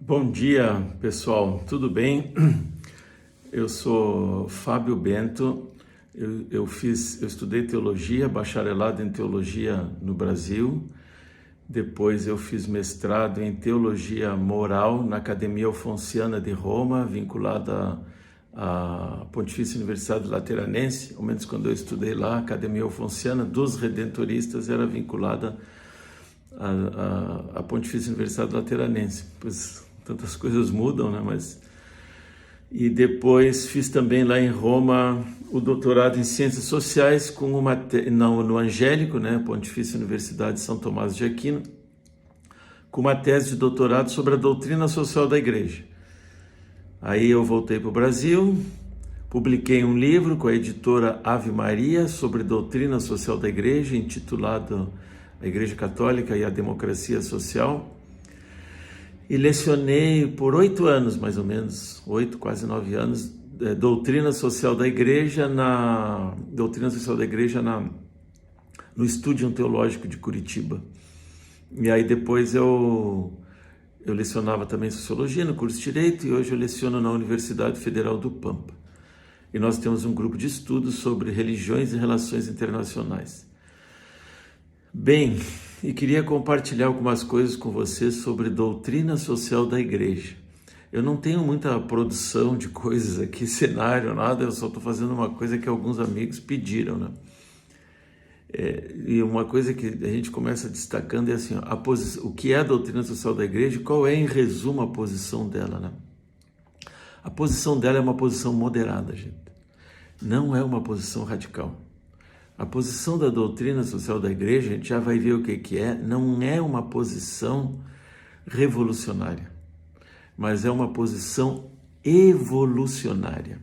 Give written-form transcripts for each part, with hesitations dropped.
Bom dia, pessoal, tudo bem? Eu sou Fábio Bento, eu estudei teologia, bacharelado em teologia no Brasil, depois eu fiz mestrado em teologia moral na Academia Alfonsiana de Roma, vinculada à Pontifícia Universidade Lateranense, ao menos quando eu estudei lá, a Academia Alfonsiana dos Redentoristas era vinculada à Pontifícia Universidade Lateranense, pois tantas coisas mudam, né? E depois fiz também lá em Roma o doutorado em Ciências Sociais no Angélico, né? Pontifícia Universidade de São Tomás de Aquino, com uma tese de doutorado sobre a doutrina social da Igreja. Aí eu voltei para o Brasil, publiquei um livro com a editora Ave Maria sobre doutrina social da Igreja, intitulado A Igreja Católica e a Democracia Social. E lecionei por 8 anos, mais ou menos, 8, quase 9 anos, doutrina social da Igreja no Estúdio Teológico de Curitiba. E aí depois eu lecionava também Sociologia no curso de Direito e hoje eu leciono na Universidade Federal do Pampa. E nós temos um grupo de estudos sobre religiões e relações internacionais. Bem, e queria compartilhar algumas coisas com vocês sobre doutrina social da Igreja. Eu não tenho muita produção de coisas aqui, cenário, nada, eu só estou fazendo uma coisa que alguns amigos pediram, né? E uma coisa que a gente começa destacando é assim, o que é a doutrina social da Igreja e qual é, em resumo, a posição dela, né? A posição dela é uma posição moderada, gente. Não é uma posição radical. A posição da doutrina social da Igreja, a gente já vai ver o que é, não é uma posição revolucionária, mas é uma posição evolucionária.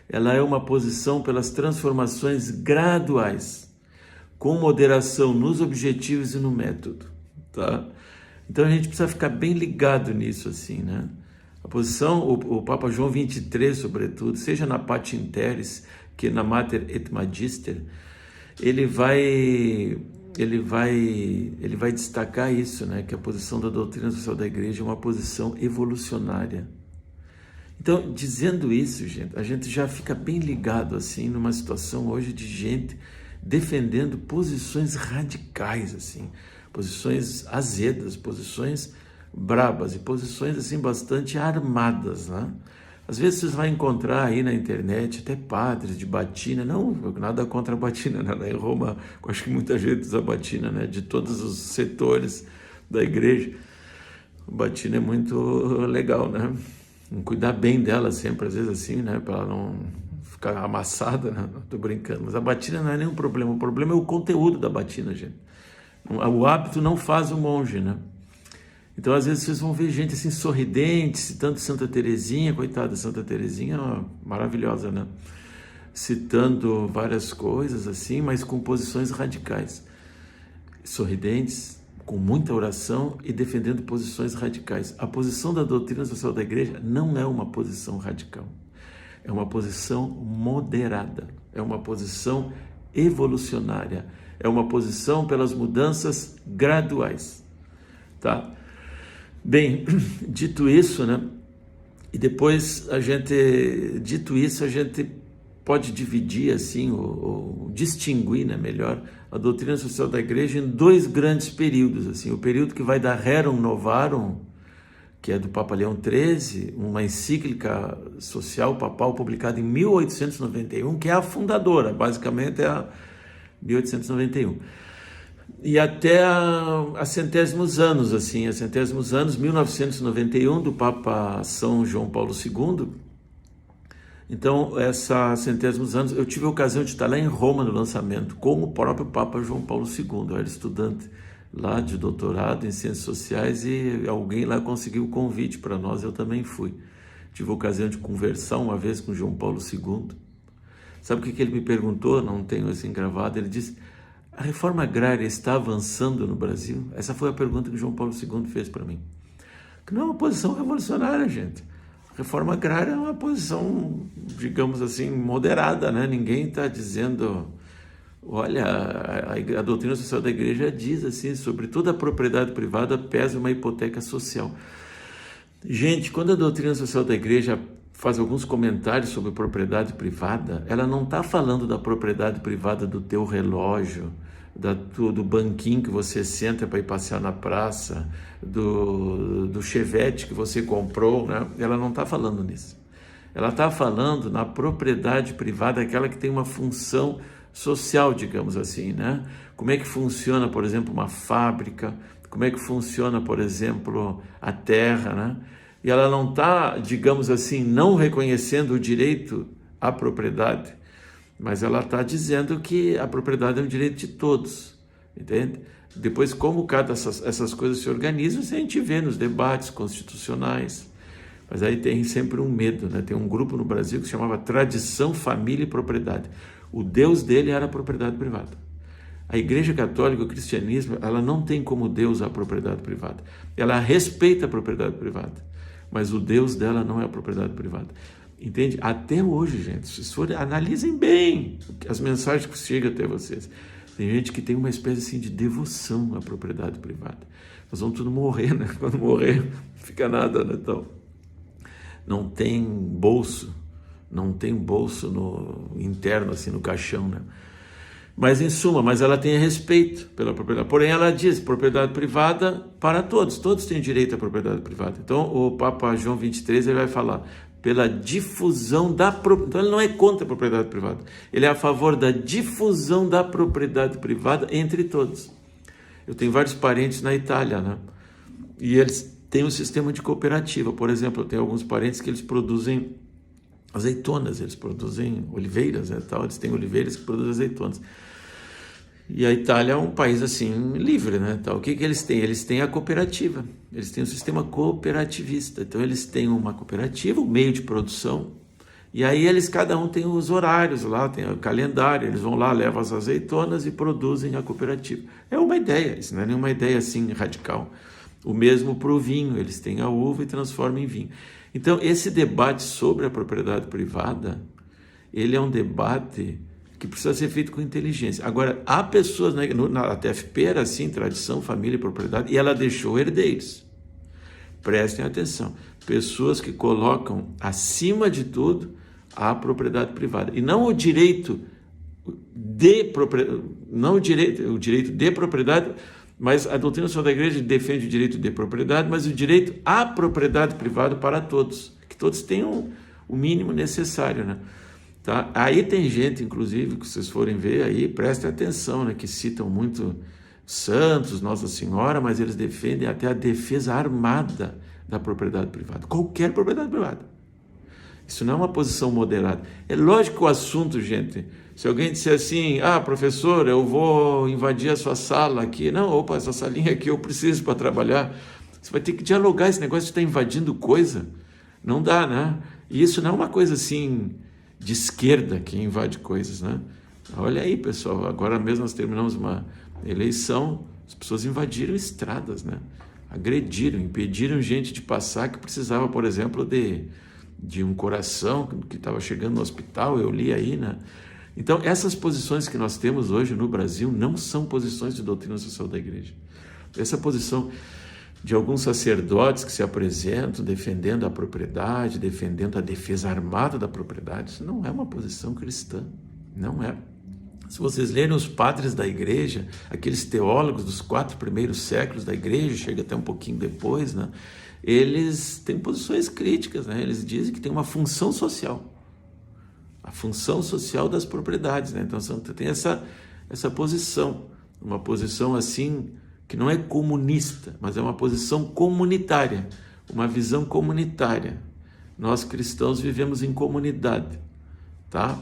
Ela é uma posição pelas transformações graduais, com moderação nos objetivos e no método, tá? Então a gente precisa ficar bem ligado nisso, assim, né? A posição, o Papa João XXIII, sobretudo, seja na Pater in Terris, que na Mater et Magister, ele vai destacar isso, né? Que a posição da doutrina social da Igreja é uma posição evolucionária. Então, dizendo isso, gente, a gente já fica bem ligado assim numa situação hoje de gente defendendo posições radicais, assim, posições azedas, posições brabas e posições assim bastante armadas, né? Às vezes você vai encontrar aí na internet até padres de batina, não nada contra a batina, né? Lá em Roma, eu acho que muita gente usa batina, né? De todos os setores da igreja, a batina é muito legal, né? Cuidar bem dela sempre, às vezes assim, né? Para ela não ficar amassada, né? Tô brincando, mas a batina não é nenhum problema, o problema é o conteúdo da batina, gente. O hábito não faz o monge, né? Então, às vezes, vocês vão ver gente assim, sorridente, citando Santa Teresinha, coitada, Santa Teresinha, maravilhosa, né? Citando várias coisas assim, mas com posições radicais. Sorridentes, com muita oração e defendendo posições radicais. A posição da doutrina social da Igreja não é uma posição radical. É uma posição moderada. É uma posição evolucionária. É uma posição pelas mudanças graduais, tá? Bem, dito isso, né? E depois a gente pode dividir assim, ou distinguir, né, melhor, a doutrina social da Igreja em 2 grandes períodos, assim, o período que vai da Rerum Novarum, que é do Papa Leão XIII, uma encíclica social papal publicada em 1891, que é a fundadora, basicamente é a 1891. E até a centésimos anos, assim, 1991, do Papa São João Paulo II. Então, centésimos anos, eu tive a ocasião de estar lá em Roma no lançamento, com o próprio Papa João Paulo II. Eu era estudante lá de doutorado em Ciências Sociais e alguém lá conseguiu o convite para nós, eu também fui. Tive a ocasião de conversar uma vez com João Paulo II. Sabe o que ele me perguntou? Não tenho assim gravado. Ele disse: a reforma agrária está avançando no Brasil? Essa foi a pergunta que João Paulo II fez para mim. Que não é uma posição revolucionária, gente. A reforma agrária é uma posição, digamos assim, moderada, né? Ninguém está dizendo... Olha, a doutrina social da Igreja diz assim, sobre toda a propriedade privada pesa uma hipoteca social. Gente, quando a doutrina social da igreja faz alguns comentários sobre propriedade privada, ela não está falando da propriedade privada do teu relógio, do banquinho que você senta para ir passear na praça, do chevette que você comprou, né? Ela não está falando nisso. Ela está falando na propriedade privada, aquela que tem uma função social, digamos assim, né? Como é que funciona, por exemplo, uma fábrica, como é que funciona, por exemplo, a terra, né? E ela não está, digamos assim, não reconhecendo o direito à propriedade, mas ela está dizendo que a propriedade é um direito de todos, entende? Depois, como cada essas coisas se organizam, a gente vê nos debates constitucionais. Mas aí tem sempre um medo, né? Tem um grupo no Brasil que se chamava Tradição, Família e Propriedade. O Deus dele era a propriedade privada. A Igreja Católica, o cristianismo, ela não tem como Deus a propriedade privada. Ela respeita a propriedade privada, mas o Deus dela não é a propriedade privada. Entende? Até hoje, gente, se forem, analisem bem as mensagens que chegam até vocês. Tem gente que tem uma espécie assim, de devoção à propriedade privada. Nós vamos tudo morrer, né? Quando morrer, não fica nada, né? Então, não tem bolso no interno, assim, no caixão, né? Mas em suma, ela tem respeito pela propriedade. Porém, ela diz, propriedade privada para todos têm direito à propriedade privada. Então, o Papa João 23, ele vai falar pela difusão da propriedade. Então, ele não é contra a propriedade privada, ele é a favor da difusão da propriedade privada entre todos. Eu tenho vários parentes na Itália, né? E eles têm um sistema de cooperativa. Por exemplo, eu tenho alguns parentes que eles produzem azeitonas, eles produzem oliveiras, né, tal. Eles têm oliveiras que produzem azeitonas. E a Itália é um país assim livre, né, tal. O que eles têm? Eles têm a cooperativa. Eles têm um sistema cooperativista. Então eles têm uma cooperativa, um meio de produção. E aí cada um tem os horários lá, tem o calendário. Eles vão lá, levam as azeitonas e produzem a cooperativa. É uma ideia, isso não é nenhuma ideia assim radical. O mesmo para o vinho, eles têm a uva e transformam em vinho. Então, esse debate sobre a propriedade privada, ele é um debate que precisa ser feito com inteligência. Agora, há pessoas, né, na TFP era assim, tradição, família e propriedade, e ela deixou herdeiros. Prestem atenção. Pessoas que colocam acima de tudo a propriedade privada. E não o direito de propriedade, não o direito de propriedade, mas a doutrina social da igreja defende o direito de propriedade, mas o direito à propriedade privada para todos, que todos tenham o mínimo necessário, né? Tá? Aí tem gente, inclusive, que vocês forem ver aí, prestem atenção, né, que citam muito santos, Nossa Senhora, mas eles defendem até a defesa armada da propriedade privada, qualquer propriedade privada. Isso não é uma posição moderada. É lógico que o assunto, gente, se alguém disser assim, professor, eu vou invadir a sua sala aqui, não, opa, essa salinha aqui eu preciso para trabalhar, você vai ter que dialogar, esse negócio de estar invadindo coisa, não dá, né? E isso não é uma coisa assim de esquerda que invade coisas, né? Olha aí, pessoal, agora mesmo nós terminamos uma eleição, as pessoas invadiram estradas, né? Agrediram, impediram gente de passar que precisava, por exemplo, de um coração que estava chegando no hospital, eu li aí, né? Então, essas posições que nós temos hoje no Brasil não são posições de doutrina social da igreja. Essa posição de alguns sacerdotes que se apresentam defendendo a propriedade, defendendo a defesa armada da propriedade, isso não é uma posição cristã, não é. Se vocês lerem os padres da igreja, aqueles teólogos dos 4 primeiros séculos da igreja, chega até um pouquinho depois, né? Eles têm posições críticas, né? Eles dizem que tem uma função social, a função social das propriedades, né? Então tem essa posição, uma posição assim que não é comunista, mas é uma posição comunitária, uma visão comunitária. Nós cristãos vivemos em comunidade, tá?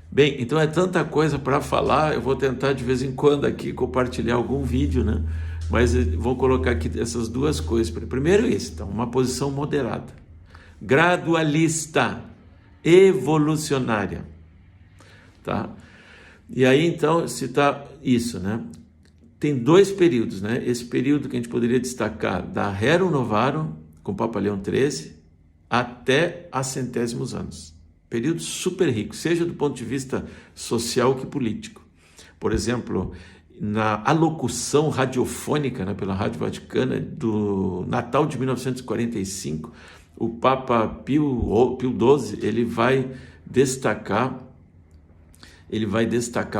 Bem, então é tanta coisa para falar, eu vou tentar de vez em quando aqui compartilhar algum vídeo, né? Mas vou colocar aqui essas duas coisas. Primeiro isso, então, uma posição moderada, gradualista, evolucionária, tá? E aí então citar isso, né? Tem 2 períodos, né? Esse período que a gente poderia destacar da Rerum Novarum, com o Papa Leão XIII, até a centésimos anos. Período super rico, seja do ponto de vista social que político. Por exemplo, na alocução radiofônica, né, pela Rádio Vaticana, do Natal de 1945, o Papa Pio XII, ele vai destacar,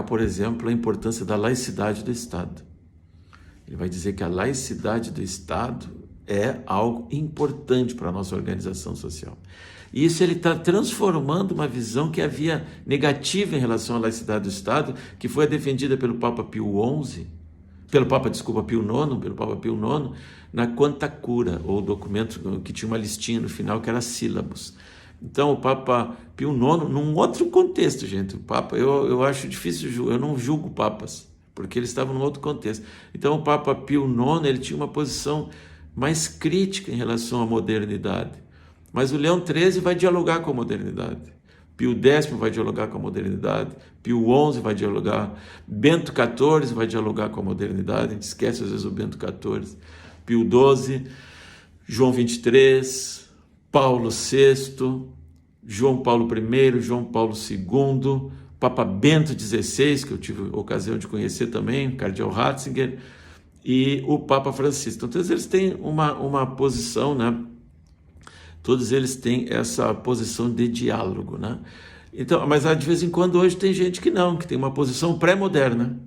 por exemplo, a importância da laicidade do Estado. Ele vai dizer que a laicidade do Estado é algo importante para a nossa organização social. E isso ele está transformando uma visão que havia negativa em relação à laicidade do Estado, que foi defendida pelo Papa Pio IX, pelo Papa Pio IX, na Quanta Cura, ou documento que tinha uma listinha no final, que era sílabos. Então, o Papa Pio IX, num outro contexto, gente, o Papa, eu acho difícil, eu não julgo papas, porque eles estavam num outro contexto. Então, o Papa Pio IX, ele tinha uma posição mais crítica em relação à modernidade. Mas o Leão XIII vai dialogar com a modernidade. Pio X vai dialogar com a modernidade. Pio XI vai dialogar. Bento XIV vai dialogar com a modernidade. A gente esquece às vezes o Bento XIV. Pio XII, João XXIII, Paulo VI, João Paulo I, João Paulo II, Papa Bento XVI, que eu tive a ocasião de conhecer também, Cardeal Ratzinger, e o Papa Francisco. Então, todos eles têm uma posição, né? Todos eles têm essa posição de diálogo, né? Então, mas de vez em quando hoje tem gente que não, que tem uma posição pré-moderna.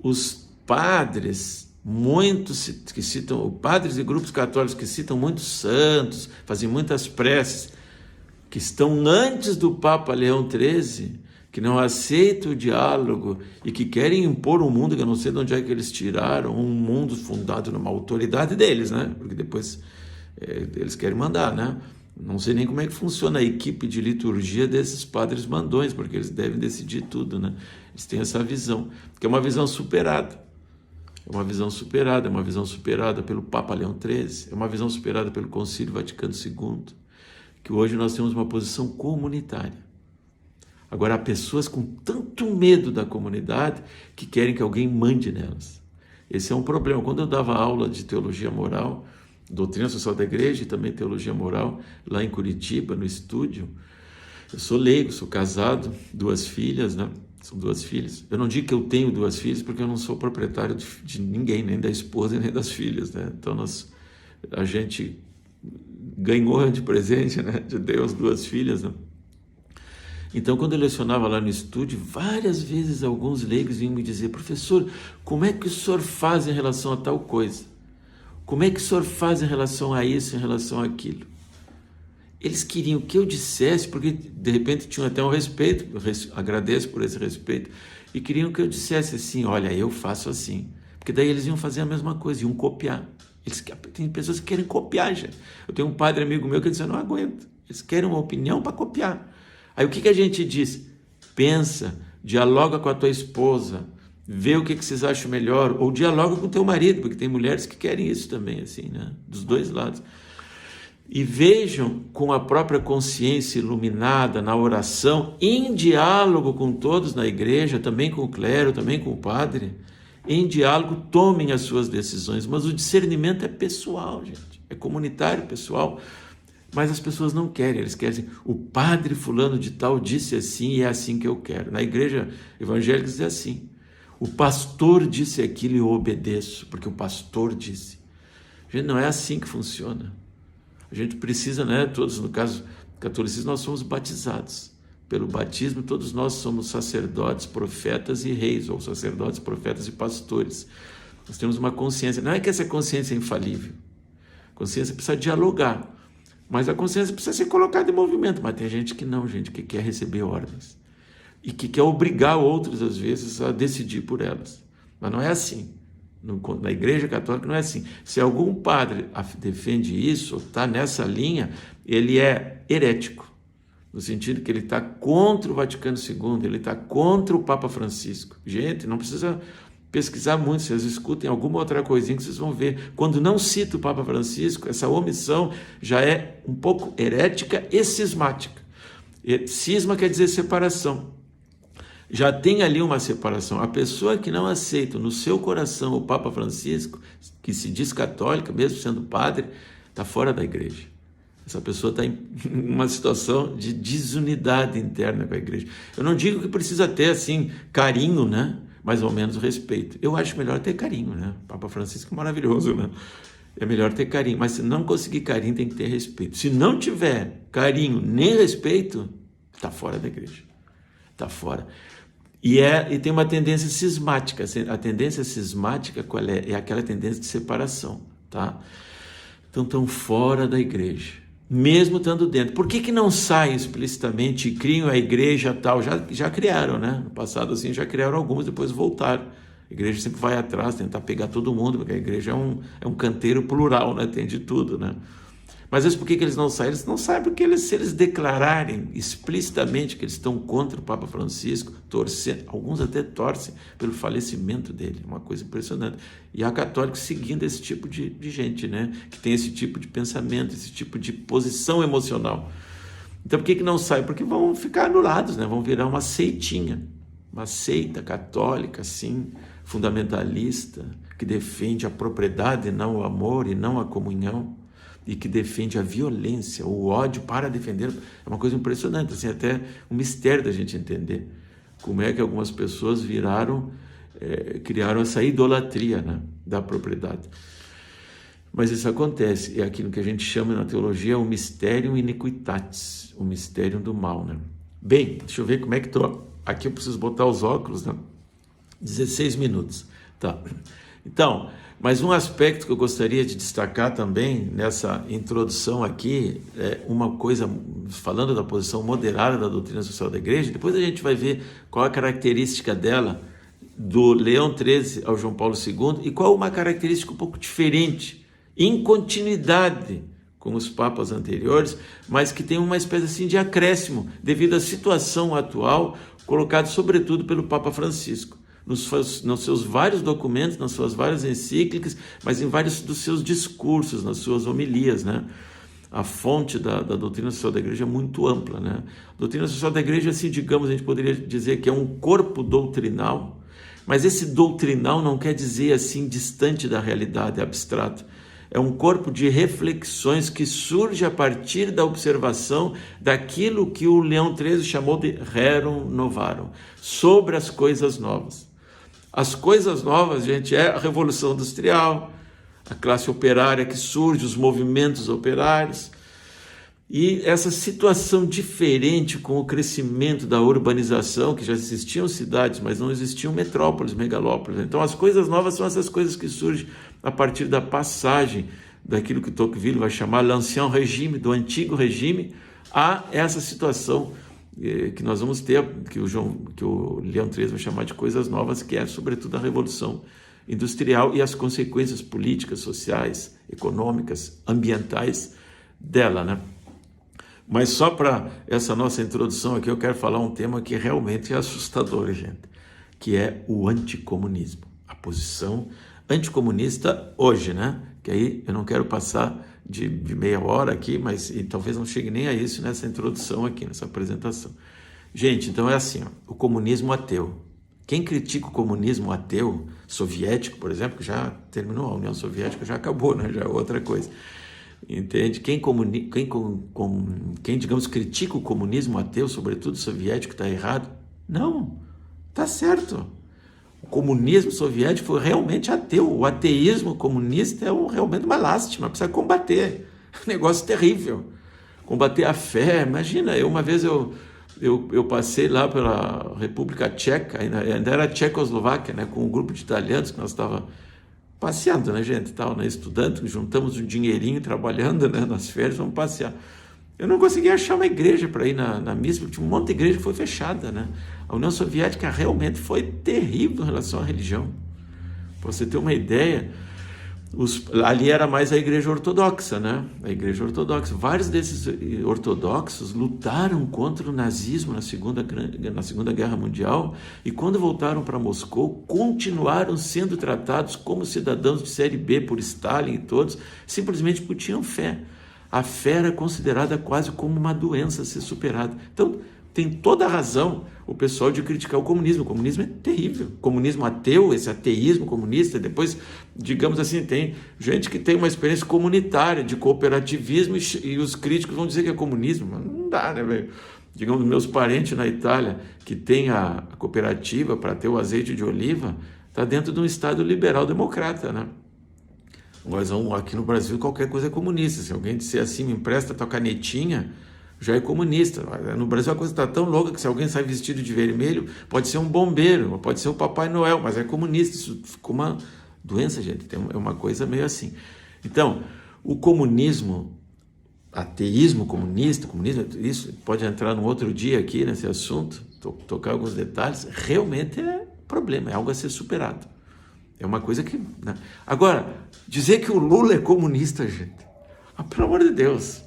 Os padres, que citam, padres e grupos católicos que citam muitos santos, fazem muitas preces, que estão antes do Papa Leão XIII, que não aceitam o diálogo e que querem impor um mundo, que eu não sei de onde é que eles tiraram, um mundo fundado numa autoridade deles, né? Porque depois eles querem mandar, né? Não sei nem como é que funciona a equipe de liturgia desses padres mandões, porque eles devem decidir tudo, né? Eles têm essa visão, que é uma visão superada. É uma visão superada pelo Papa Leão XIII, é uma visão superada pelo Concílio Vaticano II, que hoje nós temos uma posição comunitária. Agora, há pessoas com tanto medo da comunidade que querem que alguém mande nelas. Esse é um problema. Quando eu dava aula de teologia moral, doutrina social da igreja e também teologia moral, lá em Curitiba, no estúdio, eu sou leigo, sou casado, 2 filhas, né? São 2 filhas. Eu não digo que eu tenho 2 filhas porque eu não sou proprietário de ninguém, nem da esposa nem das filhas, né? Então a gente ganhou de presente, né, de Deus 2 filhas, né? Então, quando eu lecionava lá no estúdio, várias vezes alguns leigos vinham me dizer: professor, como é que o senhor faz em relação a tal coisa? Como é que o senhor faz em relação a isso, em relação àquilo? Eles queriam que eu dissesse, porque de repente tinham até um respeito, agradeço por esse respeito, e queriam que eu dissesse assim: olha, eu faço assim. Porque daí eles iam fazer a mesma coisa, iam copiar. Tem pessoas que querem copiar, gente. Eu tenho um padre amigo meu que disse: eu não aguento. Eles querem uma opinião para copiar. Aí o que a gente diz? Pensa, dialoga com a tua esposa, vê o que vocês acham melhor, ou dialoga com o teu marido, porque tem mulheres que querem isso também, assim, né? Dos 2 lados. E vejam com a própria consciência iluminada na oração, em diálogo com todos na igreja, também com o clero, também com o padre, em diálogo tomem as suas decisões, mas o discernimento é pessoal, gente, é comunitário, pessoal. Mas as pessoas não querem, eles querem assim: o padre fulano de tal disse assim e é assim que eu quero. Na igreja evangélica diz assim: o pastor disse aquilo e eu obedeço, porque o pastor disse. Gente, não é assim que funciona. A gente precisa, né, todos, no caso do catolicismo, nós somos batizados. Pelo batismo, todos nós somos sacerdotes, profetas e reis, ou sacerdotes, profetas e pastores. Nós temos uma consciência, não é que essa consciência é infalível. A consciência precisa dialogar. Mas a consciência precisa ser colocada em movimento. Mas tem gente que não, gente que quer receber ordens. E que quer obrigar outros, às vezes, a decidir por elas. Mas não é assim. Na Igreja Católica não é assim. Se algum padre defende isso, ou está nessa linha, ele é herético. No sentido que ele está contra o Vaticano II, ele está contra o Papa Francisco. Gente, não precisa pesquisar muito, vocês escutem alguma outra coisinha que vocês vão ver. Quando não cita o Papa Francisco, essa omissão já é um pouco herética e cismática. Cisma quer dizer separação. Já tem ali uma separação. A pessoa que não aceita no seu coração o Papa Francisco, que se diz católica, mesmo sendo padre, está fora da igreja. Essa pessoa está em uma situação de desunidade interna com a igreja. Eu não digo que precisa ter, assim, carinho, né? mais ou menos respeito. Eu acho melhor ter carinho, né? O Papa Francisco é maravilhoso, né? É melhor ter carinho, mas se não conseguir carinho, tem que ter respeito. Se não tiver carinho nem respeito, está fora da igreja. Está fora. E tem uma tendência cismática. A tendência cismática, qual é? É aquela tendência de separação, tá? Então estão fora da igreja, mesmo estando dentro. Por que não saem explicitamente e criam a igreja tal? Já criaram, né? No passado assim já criaram algumas, depois voltaram. A igreja sempre vai atrás, tentar pegar todo mundo, porque a igreja é um canteiro plural, né? Tem de tudo, né? Mas por que eles não saem? Eles não saem porque se eles declararem explicitamente que eles estão contra o Papa Francisco, torcendo, alguns até torcem pelo falecimento dele, uma coisa impressionante. E há católicos seguindo esse tipo de gente, né? Que tem esse tipo de pensamento, esse tipo de posição emocional. Então por que não saem? Porque vão ficar anulados, né? Vão virar uma seitinha, uma seita católica, assim, fundamentalista, que defende a propriedade e não o amor e não a comunhão, e que defende a violência, o ódio para defender. É uma coisa impressionante, assim, até um mistério da gente entender como é que algumas pessoas criaram essa idolatria, né, da propriedade. Mas isso acontece, é aquilo que a gente chama na teologia o mysterium iniquitatis, o mistério do mal, né? Bem, deixa eu ver como é que estou. Aqui eu preciso botar os óculos, né? 16 minutos, tá? Então, mas um aspecto que eu gostaria de destacar também nessa introdução aqui, uma coisa, falando da posição moderada da doutrina social da igreja, depois a gente vai ver qual a característica dela, do Leão XIII ao João Paulo II, e qual uma característica um pouco diferente, em continuidade com os papas anteriores, mas que tem uma espécie assim de acréscimo, devido à situação atual, colocado sobretudo pelo Papa Francisco. Nos seus vários documentos, nas suas várias encíclicas, mas em vários dos seus discursos, nas suas homilias, né? A fonte da doutrina social da igreja é muito ampla, né? A doutrina social da igreja, assim, digamos, a gente poderia dizer que é um corpo doutrinal, mas esse doutrinal não quer dizer, assim, distante da realidade, abstrato. É um corpo de reflexões que surge a partir da observação daquilo que o Leão XIII chamou de rerum novarum, sobre as coisas novas. As coisas novas, gente, é a Revolução Industrial, a classe operária que surge, os movimentos operários, e essa situação diferente com o crescimento da urbanização, que já existiam cidades, mas não existiam metrópoles, megalópolis. Então as coisas novas são essas coisas que surgem a partir da passagem daquilo que Tocqueville vai chamar l'ancien régime, do antigo regime, a essa situação que nós vamos ter, que o Leão XIII vai chamar de coisas novas, que é sobretudo a Revolução Industrial e as consequências políticas, sociais, econômicas, ambientais dela, né? Mas só para essa nossa introdução aqui, eu quero falar um tema que realmente é assustador, gente, que é o anticomunismo, a posição anticomunista hoje, né? Que aí eu não quero passar de meia hora aqui, mas talvez não chegue nem a isso nessa introdução aqui, nessa apresentação. Gente, então é assim, ó, o comunismo ateu. Quem critica o comunismo ateu, soviético, por exemplo, que já terminou, a União Soviética já acabou, né? Já é outra coisa. Entende? Quem digamos, critica o comunismo ateu, sobretudo soviético, está errado? Não, está certo. O comunismo soviético foi realmente ateu. O ateísmo comunista é realmente uma lástima, precisa combater. Um negócio terrível. Combater a fé. Imagina, uma vez eu passei lá pela República Tcheca, ainda era Tchecoslováquia, né, com um grupo de italianos que nós estávamos passeando, né, gente, tal, né, estudando, juntamos um dinheirinho, trabalhando, né, nas férias, vamos passear. Eu não consegui achar uma igreja para ir na missa, porque tinha um monte de igreja que foi fechada, né? A União Soviética realmente foi terrível em relação à religião. Para você ter uma ideia, ali era mais a igreja ortodoxa, né? A igreja ortodoxa. Vários desses ortodoxos lutaram contra o nazismo na Segunda Guerra Mundial e quando voltaram para Moscou, continuaram sendo tratados como cidadãos de série B por Stalin e todos, simplesmente porque tinham fé. A fé era considerada quase como uma doença a ser superada. Então, tem toda a razão o pessoal de criticar o comunismo. O comunismo é terrível. O comunismo ateu, esse ateísmo comunista, depois, digamos assim, tem gente que tem uma experiência comunitária, de cooperativismo, e os críticos vão dizer que é comunismo. Mas não dá, né, velho? Digamos, meus parentes na Itália, que tem a cooperativa para ter o azeite de oliva, está dentro de um Estado liberal-democrata, né? Nós vamos, aqui no Brasil, qualquer coisa é comunista. Se alguém disser assim, me empresta tua canetinha, já é comunista. No Brasil a coisa está tão louca que se alguém sai vestido de vermelho, pode ser um bombeiro, pode ser o Papai Noel, mas é comunista. Isso ficou uma doença, gente. É uma coisa meio assim. Então, o comunismo, ateísmo comunista, comunismo, isso pode entrar num outro dia aqui nesse assunto, tocar alguns detalhes, realmente é problema, é algo a ser superado. É uma coisa que... né? Agora, dizer que o Lula é comunista, gente, pelo amor de Deus,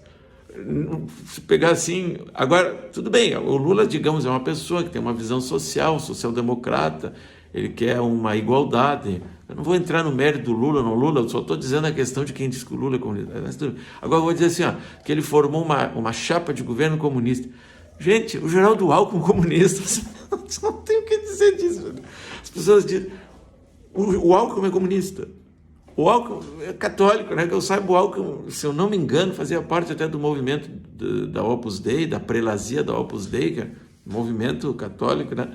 se pegar assim... Agora, tudo bem, o Lula, digamos, é uma pessoa que tem uma visão social, social-democrata, ele quer uma igualdade. Eu não vou entrar no mérito do Lula ou não Lula, eu só estou dizendo a questão de quem diz que o Lula é comunista. Agora eu vou dizer assim, que ele formou uma chapa de governo comunista. Gente, o Geraldo Alckmin comunista, não tem o que dizer disso. As pessoas dizem, o Alckmin é comunista. O Alckmin é católico, né? Que eu saiba, o Alckmin, se eu não me engano, fazia parte até do movimento da Opus Dei, da prelazia da Opus Dei, que é um movimento católico, né?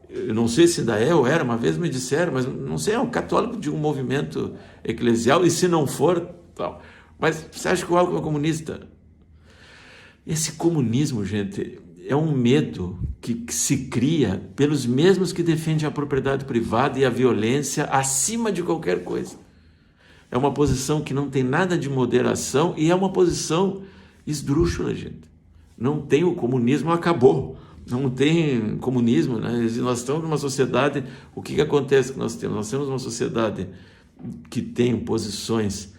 Eu não sei se ainda é ou era, uma vez me disseram, mas não sei, é um católico de um movimento eclesial, e se não for, tal. Mas você acha que o Alckmin é comunista? Esse comunismo, gente, é um medo que se cria pelos mesmos que defendem a propriedade privada e a violência acima de qualquer coisa. É uma posição que não tem nada de moderação e é uma posição esdrúxula, gente. Não tem, o comunismo acabou. Não tem comunismo, né? Nós estamos numa sociedade, o que acontece que nós temos? Nós temos uma sociedade que tem posições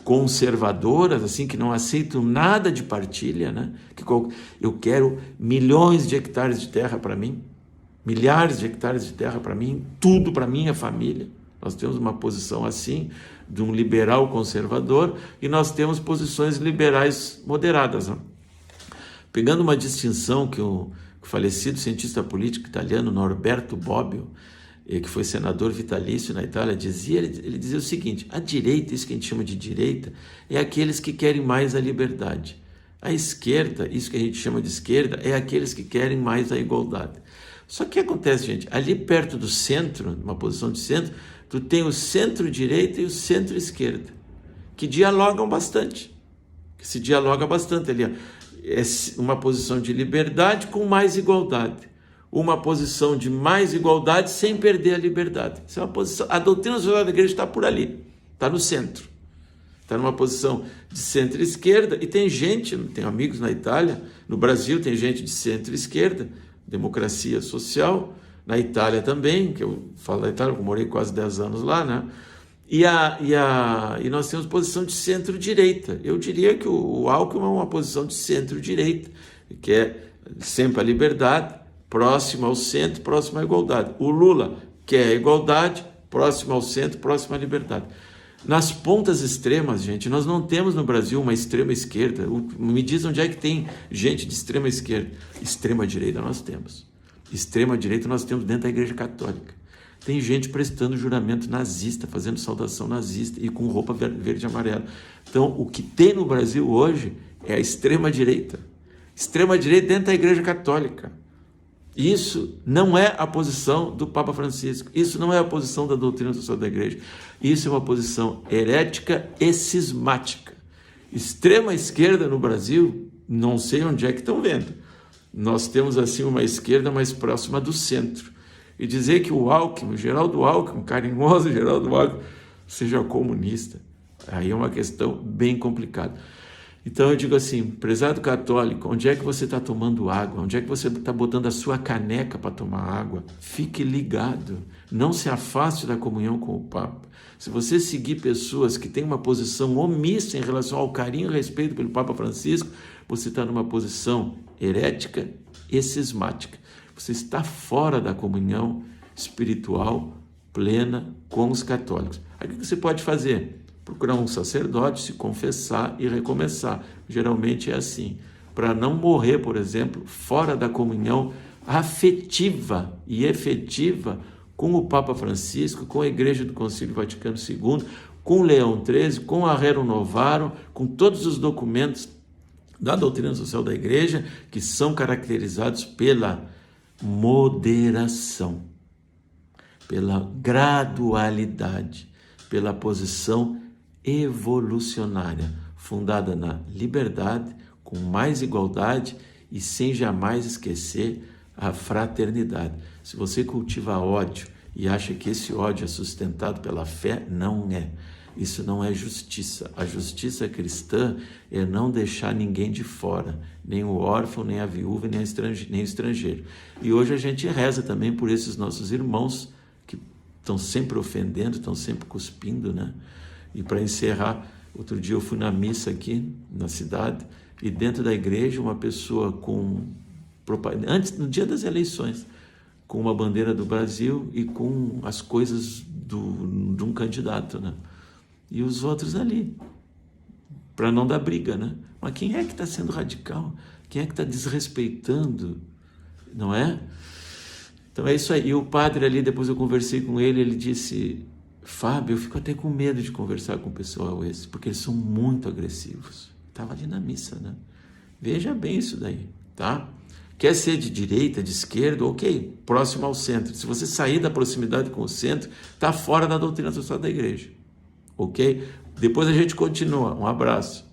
conservadoras, assim, que não aceitam nada de partilha, né? Eu quero milhões de hectares de terra para mim, milhares de hectares de terra para mim, tudo para minha família. Nós temos uma posição assim, de um liberal conservador, e nós temos posições liberais moderadas, né? Pegando uma distinção que o falecido cientista político italiano Norberto Bobbio, que foi senador vitalício na Itália, ele dizia o seguinte: a direita, isso que a gente chama de direita, é aqueles que querem mais a liberdade. A esquerda, isso que a gente chama de esquerda, é aqueles que querem mais a igualdade. Só que o que acontece, gente? Ali perto do centro, numa posição de centro, tu tem o centro-direita e o centro-esquerda, que dialogam bastante, que se dialoga bastante ali, ó. É uma posição de liberdade com mais igualdade, uma posição de mais igualdade sem perder a liberdade. Isso é uma posição. A doutrina social da igreja está por ali, está no centro, está numa posição de centro-esquerda, e tem gente, tem amigos na Itália, no Brasil tem gente de centro-esquerda, democracia social, na Itália também, que eu falo da Itália, eu morei quase 10 anos lá, né? E nós temos posição de centro-direita. Eu diria que o Alckmin é uma posição de centro-direita, que é sempre a liberdade, próxima ao centro, próxima à igualdade. O Lula quer a igualdade, próxima ao centro, próxima à liberdade. Nas pontas extremas, gente, nós não temos no Brasil uma extrema esquerda. Me diz onde é que tem gente de extrema esquerda. Extrema direita nós temos. Extrema direita nós temos dentro da Igreja Católica. Tem gente prestando juramento nazista, fazendo saudação nazista e com roupa verde e amarela. Então, o que tem no Brasil hoje é a extrema-direita. Extrema-direita dentro da Igreja Católica. Isso não é a posição do Papa Francisco. Isso não é a posição da doutrina social da Igreja. Isso é uma posição herética e cismática. Extrema-esquerda no Brasil, não sei onde é que estão vendo. Nós temos, assim, uma esquerda mais próxima do centro. E dizer que o Alckmin, o Geraldo Alckmin, carinhoso Geraldo Alckmin, seja comunista, aí é uma questão bem complicada. Então eu digo assim, prezado católico, onde é que você está tomando água? Onde é que você está botando a sua caneca para tomar água? Fique ligado, não se afaste da comunhão com o Papa. Se você seguir pessoas que têm uma posição omissa em relação ao carinho e respeito pelo Papa Francisco, você está numa posição herética e cismática. Você está fora da comunhão espiritual plena com os católicos. Aí o que você pode fazer? Procurar um sacerdote, se confessar e recomeçar. Geralmente é assim. Para não morrer, por exemplo, fora da comunhão afetiva e efetiva com o Papa Francisco, com a Igreja do Concílio Vaticano II, com Leão XIII, com a Rerum Novarum, com todos os documentos da doutrina social da igreja, que são caracterizados pela moderação, pela gradualidade, pela posição evolucionária, fundada na liberdade, com mais igualdade e sem jamais esquecer a fraternidade. Se você cultiva ódio e acha que esse ódio é sustentado pela fé, não é. Isso não é justiça. A justiça cristã é não deixar ninguém de fora, nem o órfão, nem a viúva, nem o estrangeiro. E hoje a gente reza também por esses nossos irmãos que estão sempre ofendendo, estão sempre cuspindo, né? E para encerrar, outro dia eu fui na missa aqui na cidade e dentro da igreja uma pessoa no dia das eleições, com uma bandeira do Brasil e com as coisas de um candidato, né? E os outros ali, para não dar briga, né? Mas quem é que está sendo radical? Quem é que está desrespeitando? Não é? Então é isso aí. E o padre ali, depois eu conversei com ele, ele disse: Fábio, eu fico até com medo de conversar com o pessoal esse, porque eles são muito agressivos. Estava ali na missa, né? Veja bem isso daí, tá? Quer ser de direita, de esquerda, ok, próximo ao centro. Se você sair da proximidade com o centro, está fora da doutrina social da igreja, ok? Depois a gente continua. Um abraço.